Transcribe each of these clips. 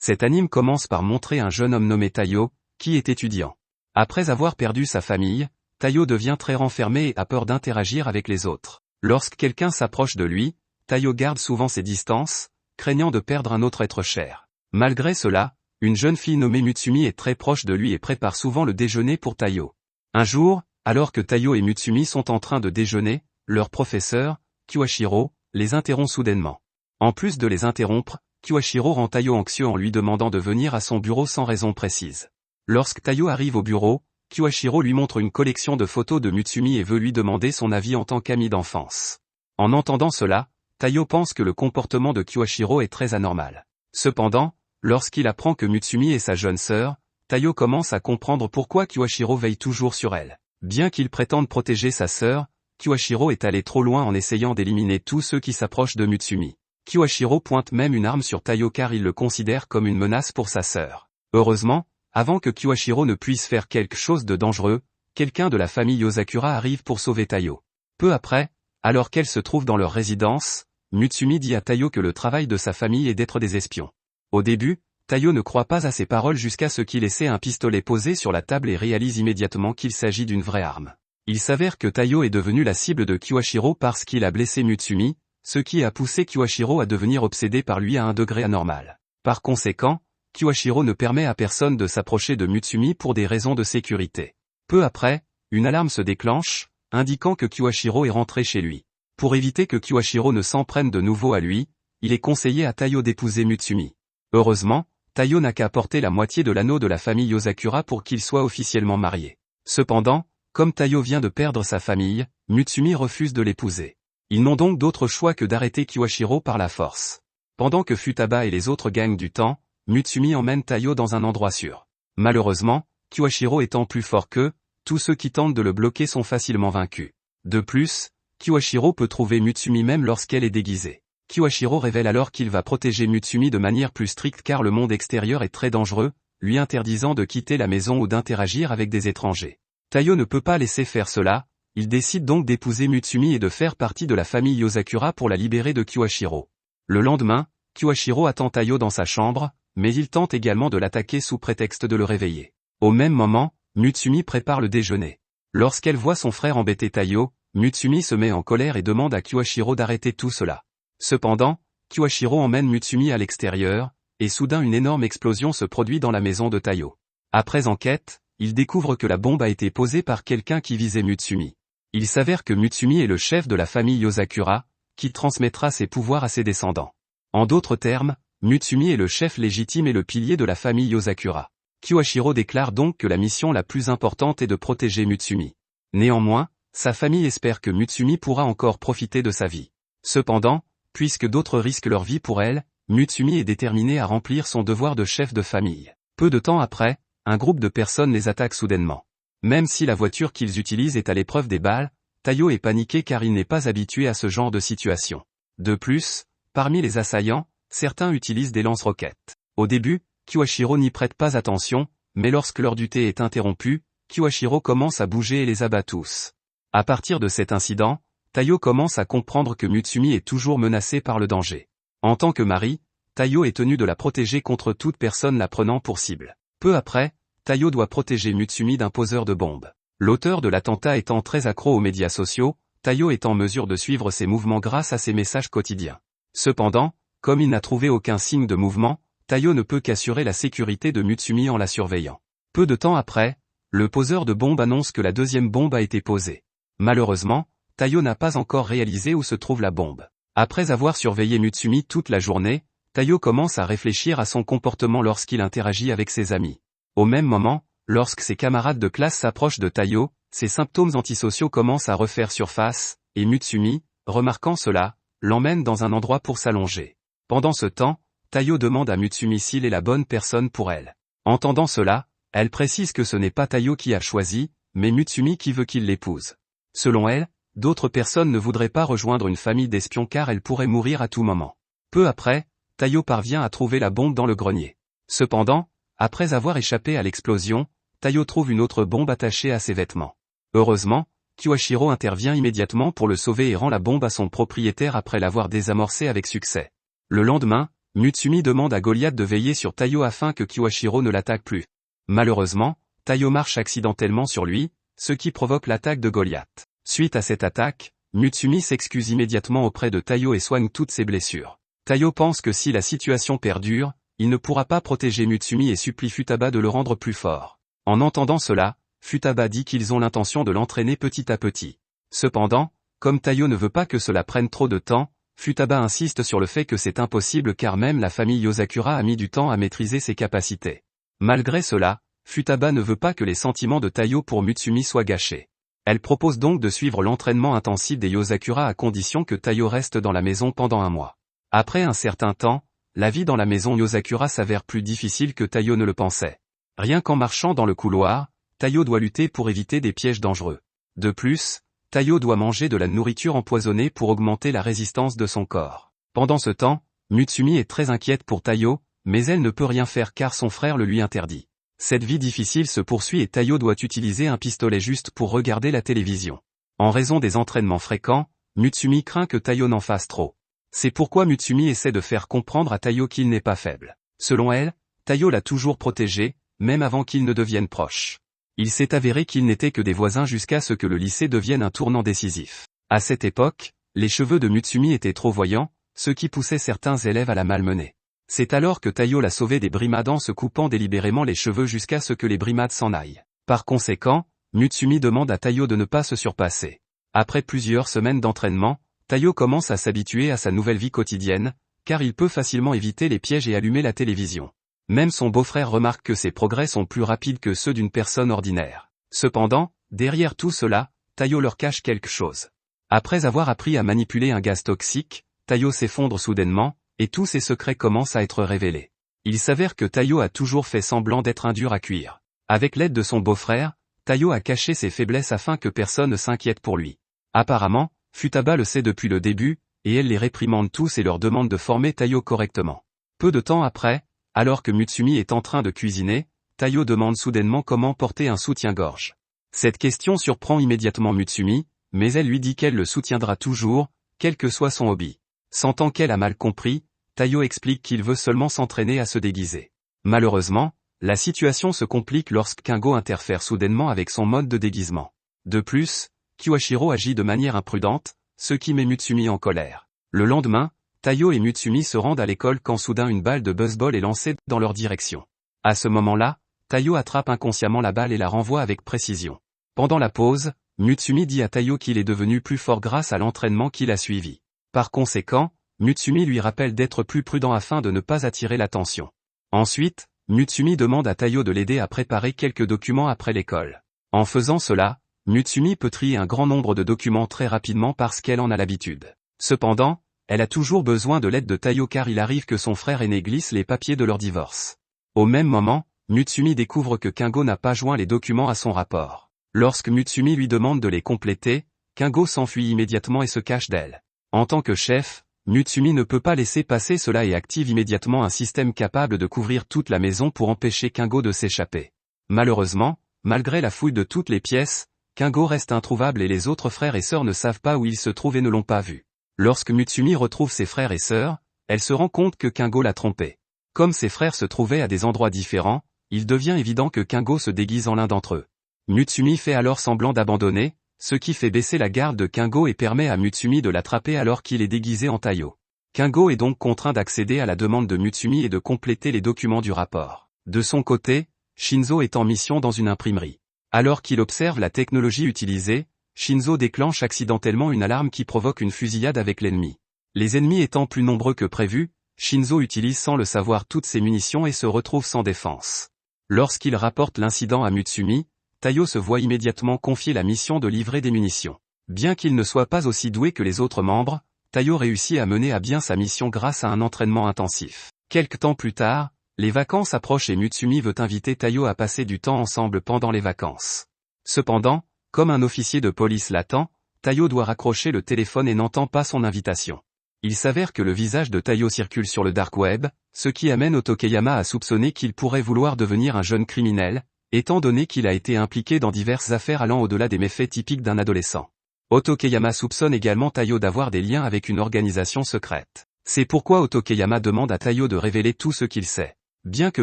Cet anime commence par montrer un jeune homme nommé Tayo, qui est étudiant. Après avoir perdu sa famille, Tayo devient très renfermé et a peur d'interagir avec les autres. Lorsque quelqu'un s'approche de lui, Tayo garde souvent ses distances, craignant de perdre un autre être cher. Malgré cela, une jeune fille nommée Mutsumi est très proche de lui et prépare souvent le déjeuner pour Tayo. Un jour, alors que Tayo et Mutsumi sont en train de déjeuner, leur professeur, Kiwashiro, les interrompt soudainement. En plus de les interrompre, Kiwashiro rend Tayo anxieux en lui demandant de venir à son bureau sans raison précise. Lorsque Tayo arrive au bureau, Kiwashiro lui montre une collection de photos de Mutsumi et veut lui demander son avis en tant qu'ami d'enfance. En entendant cela, Tayo pense que le comportement de Kiwashiro est très anormal. Cependant, lorsqu'il apprend que Mutsumi est sa jeune sœur, Tayo commence à comprendre pourquoi Kiwashiro veille toujours sur elle. Bien qu'il prétende protéger sa sœur, Kiwashiro est allé trop loin en essayant d'éliminer tous ceux qui s'approchent de Mutsumi. Kiwashiro pointe même une arme sur Tayo car il le considère comme une menace pour sa sœur. Heureusement, avant que Kiwashiro ne puisse faire quelque chose de dangereux, quelqu'un de la famille Yozakura arrive pour sauver Tayo. Peu après, alors qu'elle se trouve dans leur résidence, Mutsumi dit à Tayo que le travail de sa famille est d'être des espions. Au début, Tayo ne croit pas à ses paroles jusqu'à ce qu'il essaie un pistolet posé sur la table et réalise immédiatement qu'il s'agit d'une vraie arme. Il s'avère que Tayo est devenu la cible de Kiwashiro parce qu'il a blessé Mutsumi, ce qui a poussé Kiwashiro à devenir obsédé par lui à un degré anormal. Par conséquent, Kiwashiro ne permet à personne de s'approcher de Mutsumi pour des raisons de sécurité. Peu après, une alarme se déclenche, indiquant que Kiwashiro est rentré chez lui. Pour éviter que Kiwashiro ne s'en prenne de nouveau à lui, il est conseillé à Tayo d'épouser Mutsumi. Heureusement, Tayo n'a qu'à apporter la moitié de l'anneau de la famille Yozakura pour qu'il soit officiellement marié. Cependant, comme Tayo vient de perdre sa famille, Mutsumi refuse de l'épouser. Ils n'ont donc d'autre choix que d'arrêter Kiwashiro par la force. Pendant que Futaba et les autres gagnent du temps, Mutsumi emmène Tayo dans un endroit sûr. Malheureusement, Kiwashiro étant plus fort qu'eux, tous ceux qui tentent de le bloquer sont facilement vaincus. De plus, Kiwashiro peut trouver Mutsumi même lorsqu'elle est déguisée. Kiwashiro révèle alors qu'il va protéger Mutsumi de manière plus stricte car le monde extérieur est très dangereux, lui interdisant de quitter la maison ou d'interagir avec des étrangers. Tayo ne peut pas laisser faire cela, il décide donc d'épouser Mutsumi et de faire partie de la famille Yozakura pour la libérer de Kiwashiro. Le lendemain, Kiwashiro attend Tayo dans sa chambre, mais il tente également de l'attaquer sous prétexte de le réveiller. Au même moment, Mutsumi prépare le déjeuner. Lorsqu'elle voit son frère embêter Tayo, Mutsumi se met en colère et demande à Kiwashiro d'arrêter tout cela. Cependant, Kiwashiro emmène Mutsumi à l'extérieur, et soudain une énorme explosion se produit dans la maison de Tayo. Après enquête, il découvre que la bombe a été posée par quelqu'un qui visait Mutsumi. Il s'avère que Mutsumi est le chef de la famille Yozakura, qui transmettra ses pouvoirs à ses descendants. En d'autres termes, Mutsumi est le chef légitime et le pilier de la famille Yozakura. Kiwashiro déclare donc que la mission la plus importante est de protéger Mutsumi. Néanmoins, sa famille espère que Mutsumi pourra encore profiter de sa vie. Cependant, puisque d'autres risquent leur vie pour elle, Mutsumi est déterminé à remplir son devoir de chef de famille. Peu de temps après, un groupe de personnes les attaque soudainement. Même si la voiture qu'ils utilisent est à l'épreuve des balles, Tayo est paniqué car il n'est pas habitué à ce genre de situation. De plus, parmi les assaillants, certains utilisent des lance-roquettes. Au début, Kiwashiro n'y prête pas attention, mais lorsque l'heure du thé est interrompue, Kiwashiro commence à bouger et les abat tous. À partir de cet incident, Tayo commence à comprendre que Mutsumi est toujours menacée par le danger. En tant que mari, Tayo est tenu de la protéger contre toute personne la prenant pour cible. Peu après, Tayo doit protéger Mutsumi d'un poseur de bombes. L'auteur de l'attentat étant très accro aux médias sociaux, Tayo est en mesure de suivre ses mouvements grâce à ses messages quotidiens. Cependant, comme il n'a trouvé aucun signe de mouvement, Tayo ne peut qu'assurer la sécurité de Mutsumi en la surveillant. Peu de temps après, le poseur de bombes annonce que la deuxième bombe a été posée. Malheureusement, Tayo n'a pas encore réalisé où se trouve la bombe. Après avoir surveillé Mutsumi toute la journée, Tayo commence à réfléchir à son comportement lorsqu'il interagit avec ses amis. Au même moment, lorsque ses camarades de classe s'approchent de Tayo, ses symptômes antisociaux commencent à refaire surface, et Mutsumi, remarquant cela, l'emmène dans un endroit pour s'allonger. Pendant ce temps, Tayo demande à Mutsumi s'il est la bonne personne pour elle. Entendant cela, elle précise que ce n'est pas Tayo qui a choisi, mais Mutsumi qui veut qu'il l'épouse. Selon elle, d'autres personnes ne voudraient pas rejoindre une famille d'espions car elles pourraient mourir à tout moment. Peu après, Tayo parvient à trouver la bombe dans le grenier. Cependant, après avoir échappé à l'explosion, Tayo trouve une autre bombe attachée à ses vêtements. Heureusement, Kiwashiro intervient immédiatement pour le sauver et rend la bombe à son propriétaire après l'avoir désamorcée avec succès. Le lendemain, Mutsumi demande à Goliath de veiller sur Taiyo afin que Kiwashiro ne l'attaque plus. Malheureusement, Taiyo marche accidentellement sur lui, ce qui provoque l'attaque de Goliath. Suite à cette attaque, Mutsumi s'excuse immédiatement auprès de Taiyo et soigne toutes ses blessures. Taiyo pense que si la situation perdure, il ne pourra pas protéger Mutsumi et supplie Futaba de le rendre plus fort. En entendant cela, Futaba dit qu'ils ont l'intention de l'entraîner petit à petit. Cependant, comme Taiyo ne veut pas que cela prenne trop de temps, Futaba insiste sur le fait que c'est impossible car même la famille Yosakura a mis du temps à maîtriser ses capacités. Malgré cela, Futaba ne veut pas que les sentiments de Taiyo pour Mutsumi soient gâchés. Elle propose donc de suivre l'entraînement intensif des Yosakura à condition que Taiyo reste dans la maison pendant un mois. Après un certain temps, la vie dans la maison Yosakura s'avère plus difficile que Taiyo ne le pensait. Rien qu'en marchant dans le couloir, Taiyo doit lutter pour éviter des pièges dangereux. De plus, Taiyo doit manger de la nourriture empoisonnée pour augmenter la résistance de son corps. Pendant ce temps, Mutsumi est très inquiète pour Taiyo, mais elle ne peut rien faire car son frère le lui interdit. Cette vie difficile se poursuit et Taiyo doit utiliser un pistolet juste pour regarder la télévision. En raison des entraînements fréquents, Mutsumi craint que Taiyo n'en fasse trop. C'est pourquoi Mutsumi essaie de faire comprendre à Taiyo qu'il n'est pas faible. Selon elle, Taiyo l'a toujours protégé, même avant qu'ils ne deviennent proches. Il s'est avéré qu'ils n'étaient que des voisins jusqu'à ce que le lycée devienne un tournant décisif. À cette époque, les cheveux de Mutsumi étaient trop voyants, ce qui poussait certains élèves à la malmener. C'est alors que Taiyo l'a sauvé des brimades en se coupant délibérément les cheveux jusqu'à ce que les brimades s'en aillent. Par conséquent, Mutsumi demande à Taiyo de ne pas se surpasser. Après plusieurs semaines d'entraînement, Taiyo commence à s'habituer à sa nouvelle vie quotidienne, car il peut facilement éviter les pièges et allumer la télévision. Même son beau-frère remarque que ses progrès sont plus rapides que ceux d'une personne ordinaire. Cependant, derrière tout cela, Taiyo leur cache quelque chose. Après avoir appris à manipuler un gaz toxique, Taiyo s'effondre soudainement, et tous ses secrets commencent à être révélés. Il s'avère que Taiyo a toujours fait semblant d'être un dur à cuire. Avec l'aide de son beau-frère, Taiyo a caché ses faiblesses afin que personne ne s'inquiète pour lui. Apparemment, Futaba le sait depuis le début, et elle les réprimande tous et leur demande de former Taiyo correctement. Peu de temps après, alors que Mutsumi est en train de cuisiner, Taiyo demande soudainement comment porter un soutien-gorge. Cette question surprend immédiatement Mutsumi, mais elle lui dit qu'elle le soutiendra toujours, quel que soit son hobby. Sentant qu'elle a mal compris, Taiyo explique qu'il veut seulement s'entraîner à se déguiser. Malheureusement, la situation se complique lorsque Kingo interfère soudainement avec son mode de déguisement. De plus, Kiwashiro agit de manière imprudente, ce qui met Mutsumi en colère. Le lendemain, Taiyo et Mutsumi se rendent à l'école quand soudain une balle de baseball est lancée dans leur direction. À ce moment-là, Taiyo attrape inconsciemment la balle et la renvoie avec précision. Pendant la pause, Mutsumi dit à Taiyo qu'il est devenu plus fort grâce à l'entraînement qu'il a suivi. Par conséquent, Mutsumi lui rappelle d'être plus prudent afin de ne pas attirer l'attention. Ensuite, Mutsumi demande à Taiyo de l'aider à préparer quelques documents après l'école. En faisant cela, Mutsumi peut trier un grand nombre de documents très rapidement parce qu'elle en a l'habitude. Cependant, elle a toujours besoin de l'aide de Taiyo car il arrive que son frère aîné glisse les papiers de leur divorce. Au même moment, Mutsumi découvre que Kingo n'a pas joint les documents à son rapport. Lorsque Mutsumi lui demande de les compléter, Kingo s'enfuit immédiatement et se cache d'elle. En tant que chef, Mutsumi ne peut pas laisser passer cela et active immédiatement un système capable de couvrir toute la maison pour empêcher Kingo de s'échapper. Malheureusement, malgré la fouille de toutes les pièces, Kingo reste introuvable et les autres frères et sœurs ne savent pas où il se trouve et ne l'ont pas vu. Lorsque Mutsumi retrouve ses frères et sœurs, elle se rend compte que Kingo l'a trompé. Comme ses frères se trouvaient à des endroits différents, il devient évident que Kingo se déguise en l'un d'entre eux. Mutsumi fait alors semblant d'abandonner, ce qui fait baisser la garde de Kingo et permet à Mutsumi de l'attraper alors qu'il est déguisé en Taiyo. Kingo est donc contraint d'accéder à la demande de Mutsumi et de compléter les documents du rapport. De son côté, Shinzo est en mission dans une imprimerie. Alors qu'il observe la technologie utilisée, Shinzo déclenche accidentellement une alarme qui provoque une fusillade avec l'ennemi. Les ennemis étant plus nombreux que prévu, Shinzo utilise sans le savoir toutes ses munitions et se retrouve sans défense. Lorsqu'il rapporte l'incident à Mutsumi, Taiyo se voit immédiatement confier la mission de livrer des munitions. Bien qu'il ne soit pas aussi doué que les autres membres, Taiyo réussit à mener à bien sa mission grâce à un entraînement intensif. Quelque temps plus tard, les vacances approchent et Mutsumi veut inviter Taiyo à passer du temps ensemble pendant les vacances. Cependant, comme un officier de police l'attend, Taiyo doit raccrocher le téléphone et n'entend pas son invitation. Il s'avère que le visage de Taiyo circule sur le dark web, ce qui amène Otokeyama à soupçonner qu'il pourrait vouloir devenir un jeune criminel, étant donné qu'il a été impliqué dans diverses affaires allant au-delà des méfaits typiques d'un adolescent. Otokeyama soupçonne également Taiyo d'avoir des liens avec une organisation secrète. C'est pourquoi Otokeyama demande à Taiyo de révéler tout ce qu'il sait. Bien que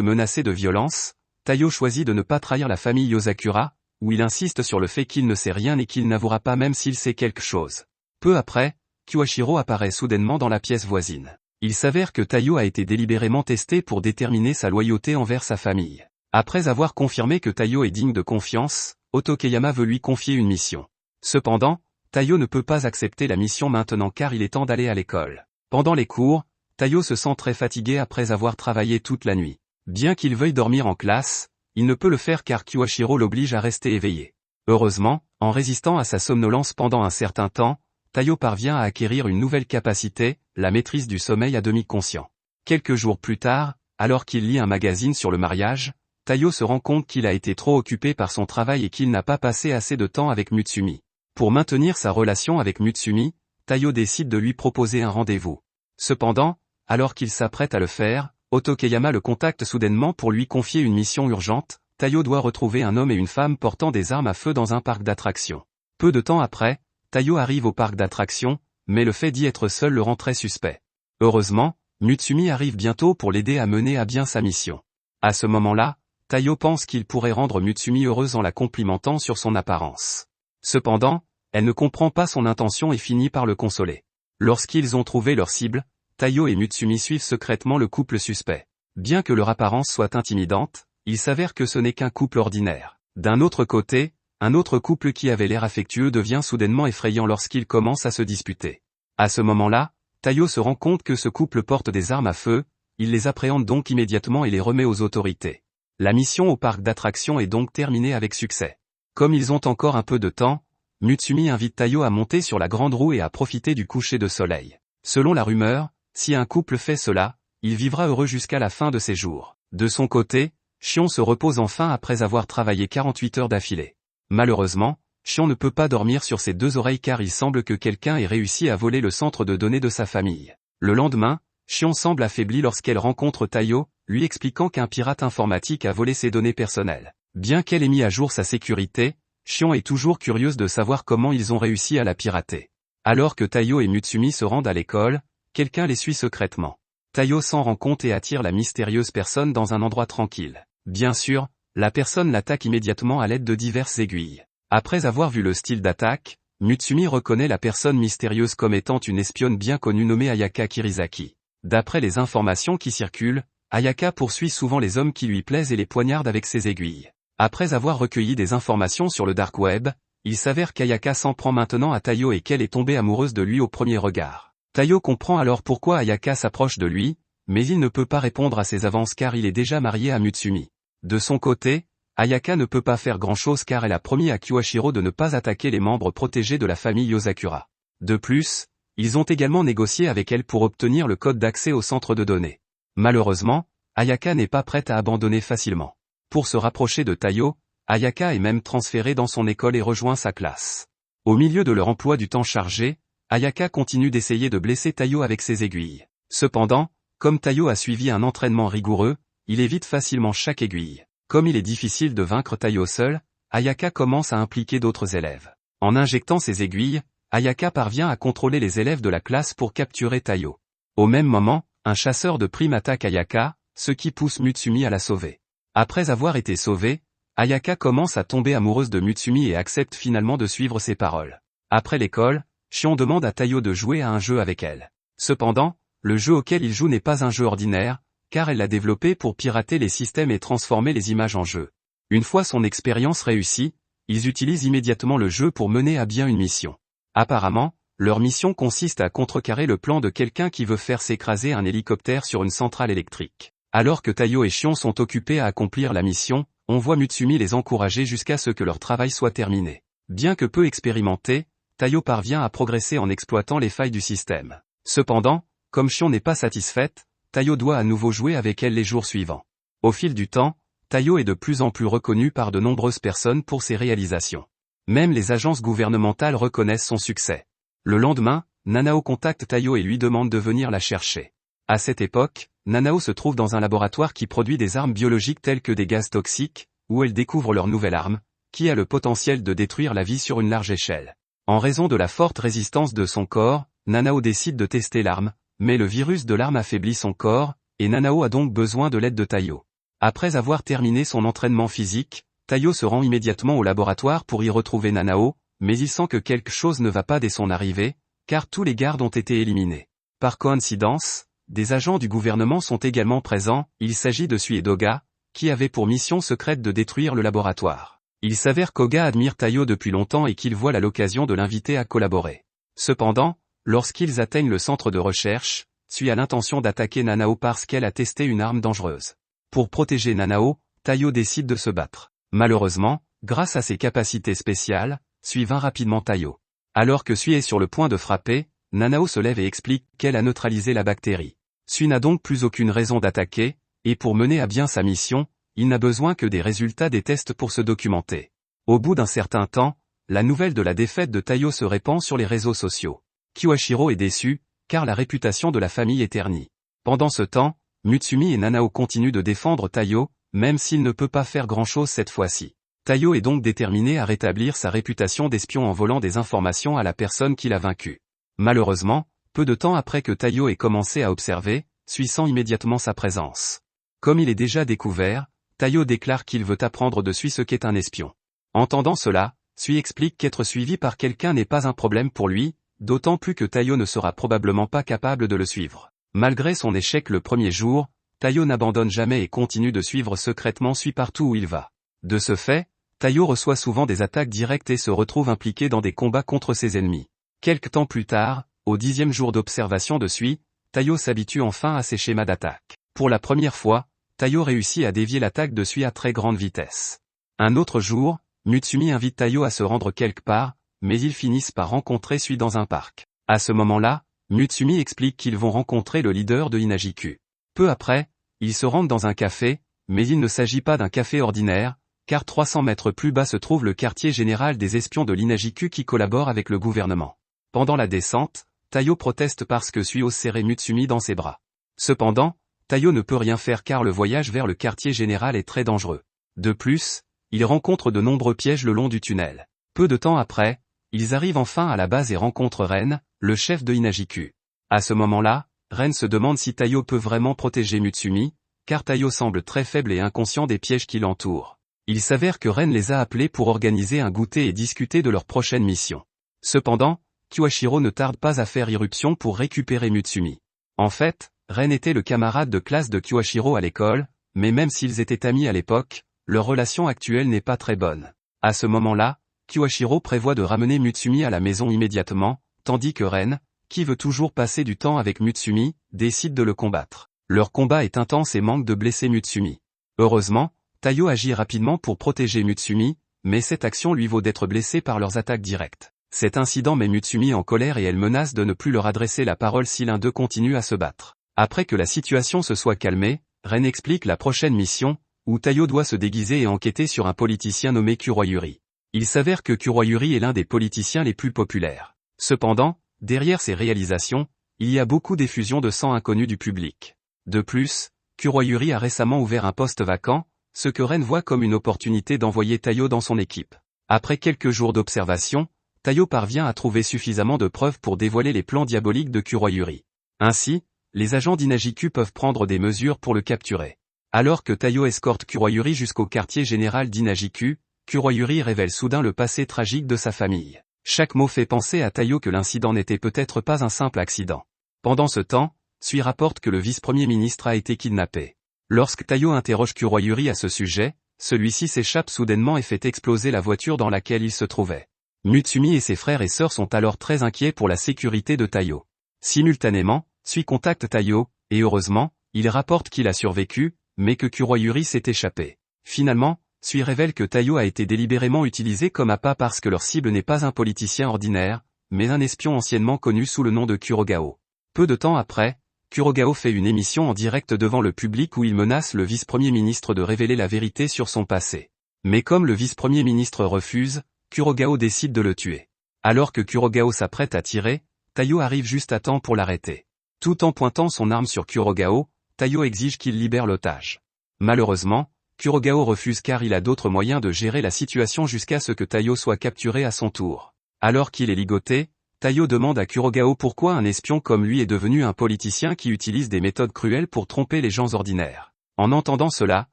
menacé de violence, Taiyo choisit de ne pas trahir la famille Yozakura, où il insiste sur le fait qu'il ne sait rien et qu'il n'avouera pas même s'il sait quelque chose. Peu après, Kiwashiro apparaît soudainement dans la pièce voisine. Il s'avère que Taiyo a été délibérément testé pour déterminer sa loyauté envers sa famille. Après avoir confirmé que Taiyo est digne de confiance, Otokeyama veut lui confier une mission. Cependant, Taiyo ne peut pas accepter la mission maintenant car il est temps d'aller à l'école. Pendant les cours, Taiyo se sent très fatigué après avoir travaillé toute la nuit. Bien qu'il veuille dormir en classe, il ne peut le faire car Kiwashiro l'oblige à rester éveillé. Heureusement, en résistant à sa somnolence pendant un certain temps, Taiyo parvient à acquérir une nouvelle capacité, la maîtrise du sommeil à demi conscient. Quelques jours plus tard, alors qu'il lit un magazine sur le mariage, Taiyo se rend compte qu'il a été trop occupé par son travail et qu'il n'a pas passé assez de temps avec Mutsumi. Pour maintenir sa relation avec Mutsumi, Taiyo décide de lui proposer un rendez-vous. Cependant, alors qu'il s'apprête à le faire, Otokeyama le contacte soudainement pour lui confier une mission urgente. Taiyo doit retrouver un homme et une femme portant des armes à feu dans un parc d'attractions. Peu de temps après, Taiyo arrive au parc d'attractions, mais le fait d'y être seul le rend très suspect. Heureusement, Mutsumi arrive bientôt pour l'aider à mener à bien sa mission. À ce moment-là, Taiyo pense qu'il pourrait rendre Mutsumi heureuse en la complimentant sur son apparence. Cependant, elle ne comprend pas son intention et finit par le consoler. Lorsqu'ils ont trouvé leur cible, Taiyo et Mutsumi suivent secrètement le couple suspect. Bien que leur apparence soit intimidante, il s'avère que ce n'est qu'un couple ordinaire. D'un autre côté, un autre couple qui avait l'air affectueux devient soudainement effrayant lorsqu'ils commencent à se disputer. À ce moment-là, Taiyo se rend compte que ce couple porte des armes à feu, il les appréhende donc immédiatement et les remet aux autorités. La mission au parc d'attractions est donc terminée avec succès. Comme ils ont encore un peu de temps, Mutsumi invite Taiyo à monter sur la grande roue et à profiter du coucher de soleil. Selon la rumeur, si un couple fait cela, il vivra heureux jusqu'à la fin de ses jours. De son côté, Shion se repose enfin après avoir travaillé 48 heures d'affilée. Malheureusement, Shion ne peut pas dormir sur ses deux oreilles car il semble que quelqu'un ait réussi à voler le centre de données de sa famille. Le lendemain, Shion semble affaiblie lorsqu'elle rencontre Taiyo, lui expliquant qu'un pirate informatique a volé ses données personnelles. Bien qu'elle ait mis à jour sa sécurité, Shion est toujours curieuse de savoir comment ils ont réussi à la pirater. Alors que Taiyo et Mutsumi se rendent à l'école, quelqu'un les suit secrètement. Taiyo s'en rend compte et attire la mystérieuse personne dans un endroit tranquille. Bien sûr, la personne l'attaque immédiatement à l'aide de diverses aiguilles. Après avoir vu le style d'attaque, Mutsumi reconnaît la personne mystérieuse comme étant une espionne bien connue nommée Ayaka Kirizaki. D'après les informations qui circulent, Ayaka poursuit souvent les hommes qui lui plaisent et les poignarde avec ses aiguilles. Après avoir recueilli des informations sur le dark web, il s'avère qu'Ayaka s'en prend maintenant à Taiyo et qu'elle est tombée amoureuse de lui au premier regard. Taiyo comprend alors pourquoi Ayaka s'approche de lui, mais il ne peut pas répondre à ses avances car il est déjà marié à Mutsumi. De son côté, Ayaka ne peut pas faire grand-chose car elle a promis à Kiwashiro de ne pas attaquer les membres protégés de la famille Yozakura. De plus, ils ont également négocié avec elle pour obtenir le code d'accès au centre de données. Malheureusement, Ayaka n'est pas prête à abandonner facilement. Pour se rapprocher de Taiyo, Ayaka est même transférée dans son école et rejoint sa classe. Au milieu de leur emploi du temps chargé, Ayaka continue d'essayer de blesser Taiyo avec ses aiguilles. Cependant, comme Taiyo a suivi un entraînement rigoureux, il évite facilement chaque aiguille. Comme il est difficile de vaincre Taiyo seul, Ayaka commence à impliquer d'autres élèves. En injectant ses aiguilles, Ayaka parvient à contrôler les élèves de la classe pour capturer Taiyo. Au même moment, un chasseur de primes attaque Ayaka, ce qui pousse Mutsumi à la sauver. Après avoir été sauvée, Ayaka commence à tomber amoureuse de Mutsumi et accepte finalement de suivre ses paroles. Après l'école, Shion demande à Taiyo de jouer à un jeu avec elle. Cependant, le jeu auquel il joue n'est pas un jeu ordinaire, car elle l'a développé pour pirater les systèmes et transformer les images en jeu. Une fois son expérience réussie, ils utilisent immédiatement le jeu pour mener à bien une mission. Apparemment, leur mission consiste à contrecarrer le plan de quelqu'un qui veut faire s'écraser un hélicoptère sur une centrale électrique. Alors que Taiyo et Shion sont occupés à accomplir la mission, on voit Mutsumi les encourager jusqu'à ce que leur travail soit terminé. Bien que peu expérimenté, Taiyo parvient à progresser en exploitant les failles du système. Cependant, comme Shion n'est pas satisfaite, Taiyo doit à nouveau jouer avec elle les jours suivants. Au fil du temps, Taiyo est de plus en plus reconnu par de nombreuses personnes pour ses réalisations. Même les agences gouvernementales reconnaissent son succès. Le lendemain, Nanao contacte Taiyo et lui demande de venir la chercher. À cette époque, Nanao se trouve dans un laboratoire qui produit des armes biologiques telles que des gaz toxiques, où elle découvre leur nouvelle arme, qui a le potentiel de détruire la vie sur une large échelle. En raison de la forte résistance de son corps, Nanao décide de tester l'arme, Mais le virus de l'arme affaiblit son corps, et Nanao a donc besoin de l'aide de Taiyo. Après avoir terminé son entraînement physique, Taiyo se rend immédiatement au laboratoire pour y retrouver Nanao, mais il sent que quelque chose ne va pas dès son arrivée, car tous les gardes ont été éliminés. Par coïncidence, des agents du gouvernement sont également présents, il s'agit de Sui et Doga, qui avaient pour mission secrète de détruire le laboratoire. Il s'avère qu'Oga admire Taiyo depuis longtemps et qu'il voit là l'occasion de l'inviter à collaborer. Cependant, lorsqu'ils atteignent le centre de recherche, Sui a l'intention d'attaquer Nanao parce qu'elle a testé une arme dangereuse. Pour protéger Nanao, Taiyo décide de se battre. Malheureusement, grâce à ses capacités spéciales, Sui vainc rapidement Taiyo. Alors que Sui est sur le point de frapper, Nanao se lève et explique qu'elle a neutralisé la bactérie. Sui n'a donc plus aucune raison d'attaquer, et pour mener à bien sa mission, il n'a besoin que des résultats des tests pour se documenter. Au bout d'un certain temps, la nouvelle de la défaite de Taiyo se répand sur les réseaux sociaux. Kiyoshiro est déçu, car la réputation de la famille est ternie. Pendant ce temps, Mutsumi et Nanao continuent de défendre Taiyo, même s'il ne peut pas faire grand-chose cette fois-ci. Taiyo est donc déterminé à rétablir sa réputation d'espion en volant des informations à la personne qui l'a vaincu. Malheureusement, peu de temps après que Taiyo ait commencé à observer, Sui sent immédiatement sa présence. Comme il est déjà découvert, Taiyo déclare qu'il veut apprendre de Sui ce qu'est un espion. Entendant cela, Sui explique qu'être suivi par quelqu'un n'est pas un problème pour lui, d'autant plus que Taiyo ne sera probablement pas capable de le suivre. Malgré son échec le premier jour, Taiyo n'abandonne jamais et continue de suivre secrètement Sui partout où il va. De ce fait, Taiyo reçoit souvent des attaques directes et se retrouve impliqué dans des combats contre ses ennemis. Quelque temps plus tard, au 10e jour d'observation de Sui, Taiyo s'habitue enfin à ses schémas d'attaque. Pour la première fois, Taiyo réussit à dévier l'attaque de Sui à très grande vitesse. Un autre jour, Mutsumi invite Taiyo à se rendre quelque part, mais ils finissent par rencontrer Sui dans un parc. À ce moment-là, Mutsumi explique qu'ils vont rencontrer le leader de Hinajiku. Peu après, ils se rendent dans un café, mais il ne s'agit pas d'un café ordinaire, car 300 mètres plus bas se trouve le quartier général des espions de l'Hinajiku qui collabore avec le gouvernement. Pendant la descente, Taiyo proteste parce que Sui ose serrer Mutsumi dans ses bras. Cependant, Taiyo ne peut rien faire car le voyage vers le quartier général est très dangereux. De plus, il rencontre de nombreux pièges le long du tunnel. Peu de temps après, ils arrivent enfin à la base et rencontrent Ren, le chef de Hinajiku. À ce moment-là, Ren se demande si Taiyo peut vraiment protéger Mutsumi, car Taiyo semble très faible et inconscient des pièges qui l'entourent. Il s'avère que Ren les a appelés pour organiser un goûter et discuter de leur prochaine mission. Cependant, Kiyoshiro ne tarde pas à faire irruption pour récupérer Mutsumi. En fait, Ren était le camarade de classe de Kiyoshiro à l'école, mais même s'ils étaient amis à l'époque, leur relation actuelle n'est pas très bonne. À ce moment-là, Kiyoshiro prévoit de ramener Mutsumi à la maison immédiatement, tandis que Ren, qui veut toujours passer du temps avec Mutsumi, décide de le combattre. Leur combat est intense et manque de blesser Mutsumi. Heureusement, Taiyo agit rapidement pour protéger Mutsumi, mais cette action lui vaut d'être blessé par leurs attaques directes. Cet incident met Mutsumi en colère et elle menace de ne plus leur adresser la parole si l'un d'eux continue à se battre. Après que la situation se soit calmée, Ren explique la prochaine mission, où Taiyo doit se déguiser et enquêter sur un politicien nommé Kuroyuri. Il s'avère que Kuroyuri est l'un des politiciens les plus populaires. Cependant, derrière ces réalisations, il y a beaucoup d'effusions de sang inconnus du public. De plus, Kuroyuri a récemment ouvert un poste vacant, ce que Ren voit comme une opportunité d'envoyer Taiyo dans son équipe. Après quelques jours d'observation, Taiyo parvient à trouver suffisamment de preuves pour dévoiler les plans diaboliques de Kuroyuri. Ainsi, les agents d'Hinajiku peuvent prendre des mesures pour le capturer. Alors que Taiyo escorte Kuroyuri jusqu'au quartier général d'Hinajiku, Kuroyuri révèle soudain le passé tragique de sa famille. Chaque mot fait penser à Taiyo que l'incident n'était peut-être pas un simple accident. Pendant ce temps, Sui rapporte que le vice-premier ministre a été kidnappé. Lorsque Taiyo interroge Kuroyuri à ce sujet, celui-ci s'échappe soudainement et fait exploser la voiture dans laquelle il se trouvait. Mutsumi et ses frères et sœurs sont alors très inquiets pour la sécurité de Taiyo. Simultanément, Sui contacte Taiyo, et heureusement, il rapporte qu'il a survécu, mais que Kuroyuri s'est échappé. Finalement, Sui révèle que Taiyo a été délibérément utilisé comme appât parce que leur cible n'est pas un politicien ordinaire, mais un espion anciennement connu sous le nom de Kurogao. Peu de temps après, Kurogao fait une émission en direct devant le public où il menace le vice-premier ministre de révéler la vérité sur son passé. Mais comme le vice-premier ministre refuse, Kurogao décide de le tuer. Alors que Kurogao s'apprête à tirer, Taiyo arrive juste à temps pour l'arrêter. Tout en pointant son arme sur Kurogao, Taiyo exige qu'il libère l'otage. Malheureusement, Kurogao refuse car il a d'autres moyens de gérer la situation jusqu'à ce que Taiyo soit capturé à son tour. Alors qu'il est ligoté, Tayo demande à Kurogao pourquoi un espion comme lui est devenu un politicien qui utilise des méthodes cruelles pour tromper les gens ordinaires. En entendant cela,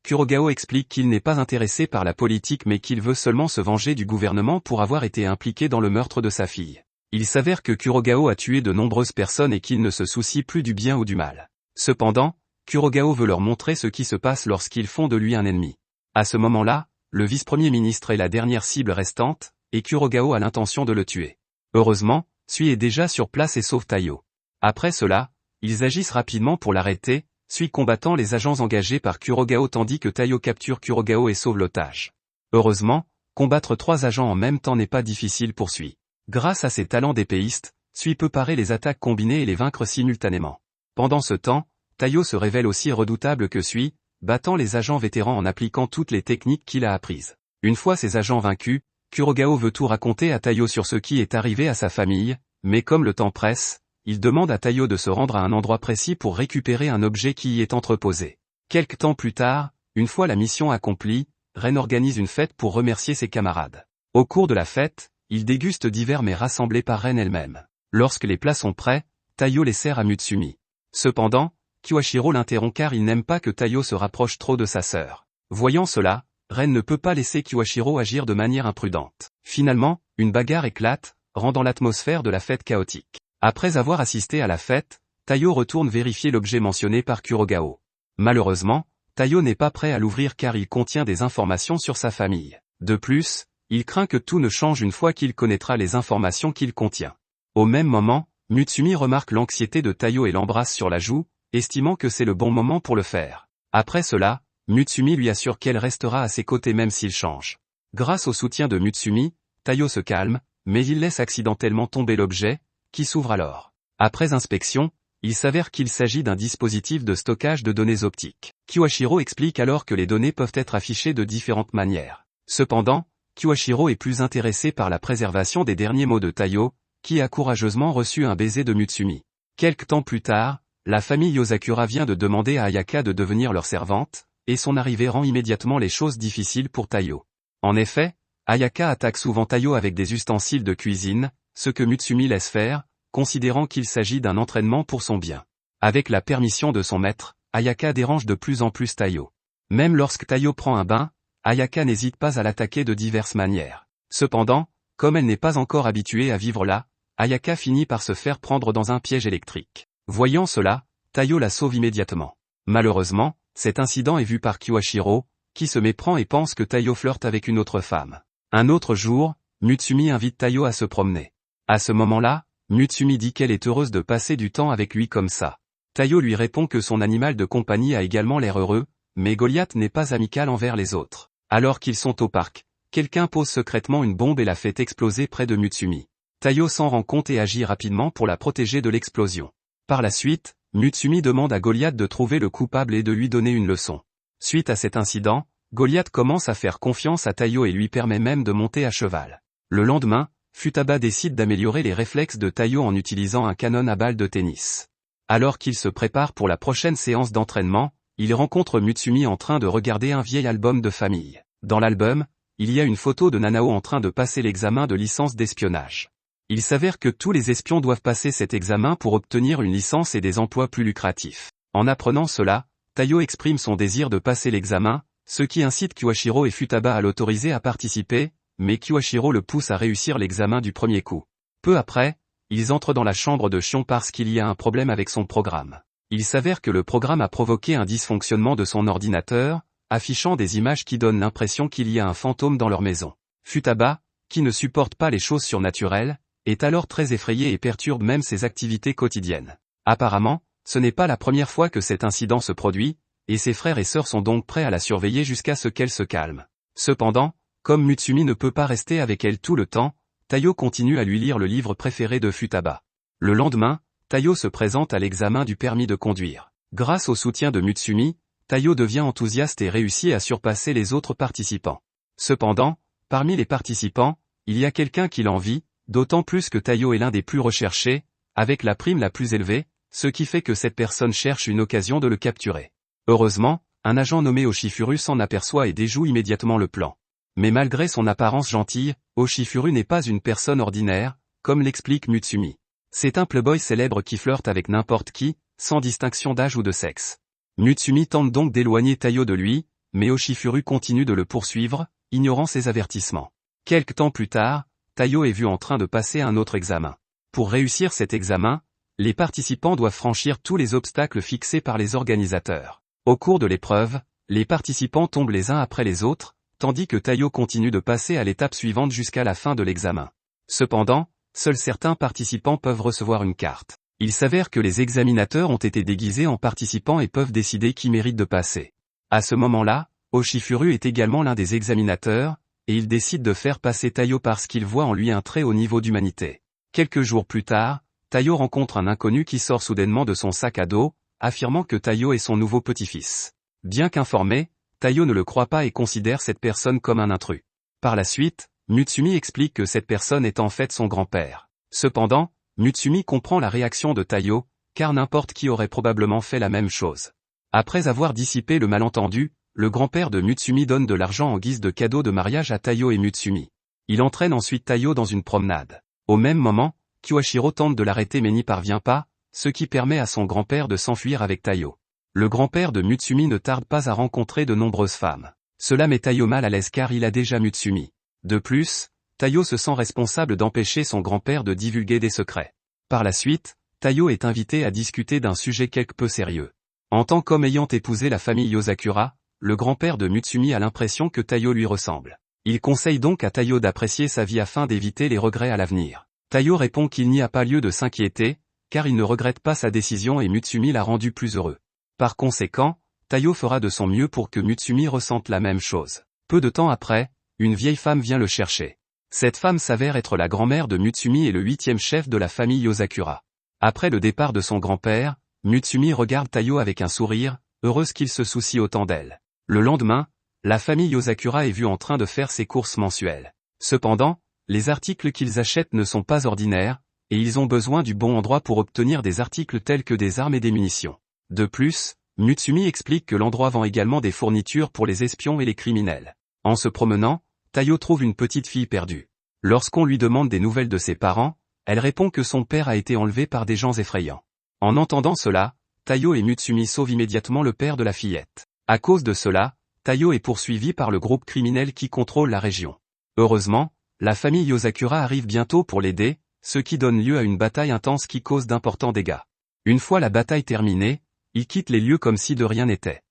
Kurogao explique qu'il n'est pas intéressé par la politique mais qu'il veut seulement se venger du gouvernement pour avoir été impliqué dans le meurtre de sa fille. Il s'avère que Kurogao a tué de nombreuses personnes et qu'il ne se soucie plus du bien ou du mal. Cependant, Kurogao veut leur montrer ce qui se passe lorsqu'ils font de lui un ennemi. À ce moment-là, le vice-premier ministre est la dernière cible restante, et Kurogao a l'intention de le tuer. Heureusement, Sui est déjà sur place et sauve Tayo. Après cela, ils agissent rapidement pour l'arrêter, Sui combattant les agents engagés par Kurogao tandis que Tayo capture Kurogao et sauve l'otage. Heureusement, combattre 3 agents en même temps n'est pas difficile pour Sui. Grâce à ses talents d'épéiste, Sui peut parer les attaques combinées et les vaincre simultanément. Pendant ce temps, Tayo se révèle aussi redoutable que Sui, battant les agents vétérans en appliquant toutes les techniques qu'il a apprises. Une fois ces agents vaincus, Kurogao veut tout raconter à Tayo sur ce qui est arrivé à sa famille, mais comme le temps presse, il demande à Tayo de se rendre à un endroit précis pour récupérer un objet qui y est entreposé. Quelque temps plus tard, une fois la mission accomplie, Ren organise une fête pour remercier ses camarades. Au cours de la fête, il déguste divers mets rassemblés par Ren elle-même. Lorsque les plats sont prêts, Tayo les sert à Mutsumi. Cependant, Kiwashiro l'interrompt car il n'aime pas que Tayo se rapproche trop de sa sœur. Voyant cela, Ren ne peut pas laisser Kiwashiro agir de manière imprudente. Finalement, une bagarre éclate, rendant l'atmosphère de la fête chaotique. Après avoir assisté à la fête, Tayo retourne vérifier l'objet mentionné par Kurogao. Malheureusement, Tayo n'est pas prêt à l'ouvrir car il contient des informations sur sa famille. De plus, il craint que tout ne change une fois qu'il connaîtra les informations qu'il contient. Au même moment, Mutsumi remarque l'anxiété de Tayo et l'embrasse sur la joue, estimant que c'est le bon moment pour le faire. Après cela, Mutsumi lui assure qu'elle restera à ses côtés même s'il change. Grâce au soutien de Mutsumi, Tayo se calme, mais il laisse accidentellement tomber l'objet, qui s'ouvre alors. Après inspection, il s'avère qu'il s'agit d'un dispositif de stockage de données optiques. Kiwashiro explique alors que les données peuvent être affichées de différentes manières. Cependant, Kiwashiro est plus intéressé par la préservation des derniers mots de Tayo, qui a courageusement reçu un baiser de Mutsumi. Quelque temps plus tard, la famille Yosakura vient de demander à Ayaka de devenir leur servante, et son arrivée rend immédiatement les choses difficiles pour Tayo. En effet, Ayaka attaque souvent Tayo avec des ustensiles de cuisine, ce que Mutsumi laisse faire, considérant qu'il s'agit d'un entraînement pour son bien. Avec la permission de son maître, Ayaka dérange de plus en plus Tayo. Même lorsque Tayo prend un bain, Ayaka n'hésite pas à l'attaquer de diverses manières. Cependant, comme elle n'est pas encore habituée à vivre là, Ayaka finit par se faire prendre dans un piège électrique. Voyant cela, Tayo la sauve immédiatement. Malheureusement, cet incident est vu par Kiwashiro, qui se méprend et pense que Tayo flirte avec une autre femme. Un autre jour, Mutsumi invite Tayo à se promener. À ce moment-là, Mutsumi dit qu'elle est heureuse de passer du temps avec lui comme ça. Tayo lui répond que son animal de compagnie a également l'air heureux, mais Goliath n'est pas amical envers les autres. Alors qu'ils sont au parc, quelqu'un pose secrètement une bombe et la fait exploser près de Mutsumi. Tayo s'en rend compte et agit rapidement pour la protéger de l'explosion. Par la suite, Mutsumi demande à Goliath de trouver le coupable et de lui donner une leçon. Suite à cet incident, Goliath commence à faire confiance à Tayo et lui permet même de monter à cheval. Le lendemain, Futaba décide d'améliorer les réflexes de Tayo en utilisant un canon à balles de tennis. Alors qu'il se prépare pour la prochaine séance d'entraînement, il rencontre Mutsumi en train de regarder un vieil album de famille. Dans l'album, il y a une photo de Nanao en train de passer l'examen de licence d'espionnage. Il s'avère que tous les espions doivent passer cet examen pour obtenir une licence et des emplois plus lucratifs. En apprenant cela, Tayo exprime son désir de passer l'examen, ce qui incite Kiwashiro et Futaba à l'autoriser à participer, mais Kiwashiro le pousse à réussir l'examen du premier coup. Peu après, ils entrent dans la chambre de Shion parce qu'il y a un problème avec son programme. Il s'avère que le programme a provoqué un dysfonctionnement de son ordinateur, affichant des images qui donnent l'impression qu'il y a un fantôme dans leur maison. Futaba, qui ne supporte pas les choses surnaturelles, est alors très effrayé et perturbe même ses activités quotidiennes. Apparemment, ce n'est pas la première fois que cet incident se produit, et ses frères et sœurs sont donc prêts à la surveiller jusqu'à ce qu'elle se calme. Cependant, comme Mutsumi ne peut pas rester avec elle tout le temps, Tayo continue à lui lire le livre préféré de Futaba. Le lendemain, Tayo se présente à l'examen du permis de conduire. Grâce au soutien de Mutsumi, Tayo devient enthousiaste et réussit à surpasser les autres participants. Cependant, parmi les participants, il y a quelqu'un qui l'envie, d'autant plus que Tayo est l'un des plus recherchés, avec la prime la plus élevée, ce qui fait que cette personne cherche une occasion de le capturer. Heureusement, un agent nommé Oshifuru s'en aperçoit et déjoue immédiatement le plan. Mais malgré son apparence gentille, Oshifuru n'est pas une personne ordinaire, comme l'explique Mutsumi. C'est un playboy célèbre qui flirte avec n'importe qui, sans distinction d'âge ou de sexe. Mutsumi tente donc d'éloigner Taiyo de lui, mais Oshifuru continue de le poursuivre, ignorant ses avertissements. Quelque temps plus tard, Taiyo est vu en train de passer un autre examen. Pour réussir cet examen, les participants doivent franchir tous les obstacles fixés par les organisateurs. Au cours de l'épreuve, les participants tombent les uns après les autres, tandis que Taiyo continue de passer à l'étape suivante jusqu'à la fin de l'examen. Cependant, seuls certains participants peuvent recevoir une carte. Il s'avère que les examinateurs ont été déguisés en participants et peuvent décider qui mérite de passer. À ce moment-là, Oshifuru est également l'un des examinateurs, et il décide de faire passer Taiyo parce qu'il voit en lui un très haut niveau d'humanité. Quelques jours plus tard, Taiyo rencontre un inconnu qui sort soudainement de son sac à dos, affirmant que Taiyo est son nouveau petit-fils. Bien qu'informé, Taiyo ne le croit pas et considère cette personne comme un intrus. Par la suite, Mutsumi explique que cette personne est en fait son grand-père. Cependant, Mutsumi comprend la réaction de Taiyo, car n'importe qui aurait probablement fait la même chose. Après avoir dissipé le malentendu, le grand-père de Mutsumi donne de l'argent en guise de cadeau de mariage à Taiyo et Mutsumi. Il entraîne ensuite Taiyo dans une promenade. Au même moment, Kiyoshiro tente de l'arrêter mais n'y parvient pas, ce qui permet à son grand-père de s'enfuir avec Taiyo. Le grand-père de Mutsumi ne tarde pas à rencontrer de nombreuses femmes. Cela met Taiyo mal à l'aise car il a déjà Mutsumi. De plus, Taiyo se sent responsable d'empêcher son grand-père de divulguer des secrets. Par la suite, Taiyo est invité à discuter d'un sujet quelque peu sérieux. En tant qu'homme ayant épousé la famille Yozakura, le grand-père de Mutsumi a l'impression que Taiyo lui ressemble. Il conseille donc à Taiyo d'apprécier sa vie afin d'éviter les regrets à l'avenir. Taiyo répond qu'il n'y a pas lieu de s'inquiéter, car il ne regrette pas sa décision et Mutsumi l'a rendu plus heureux. Par conséquent, Taiyo fera de son mieux pour que Mutsumi ressente la même chose. Peu de temps après, une vieille femme vient le chercher. Cette femme s'avère être la grand-mère de Mutsumi et le 8e chef de la famille Yozakura. Après le départ de son grand-père, Mutsumi regarde Taiyo avec un sourire, heureuse qu'il se soucie autant d'elle. Le lendemain, la famille Yozakura est vue en train de faire ses courses mensuelles. Cependant, les articles qu'ils achètent ne sont pas ordinaires, et ils ont besoin du bon endroit pour obtenir des articles tels que des armes et des munitions. De plus, Mutsumi explique que l'endroit vend également des fournitures pour les espions et les criminels. En se promenant, Taiyo trouve une petite fille perdue. Lorsqu'on lui demande des nouvelles de ses parents, elle répond que son père a été enlevé par des gens effrayants. En entendant cela, Taiyo et Mutsumi sauvent immédiatement le père de la fillette. À cause de cela, Taiyo est poursuivi par le groupe criminel qui contrôle la région. Heureusement, la famille Yozakura arrive bientôt pour l'aider, ce qui donne lieu à une bataille intense qui cause d'importants dégâts. Une fois la bataille terminée, ils quittent les lieux comme si de rien n'était.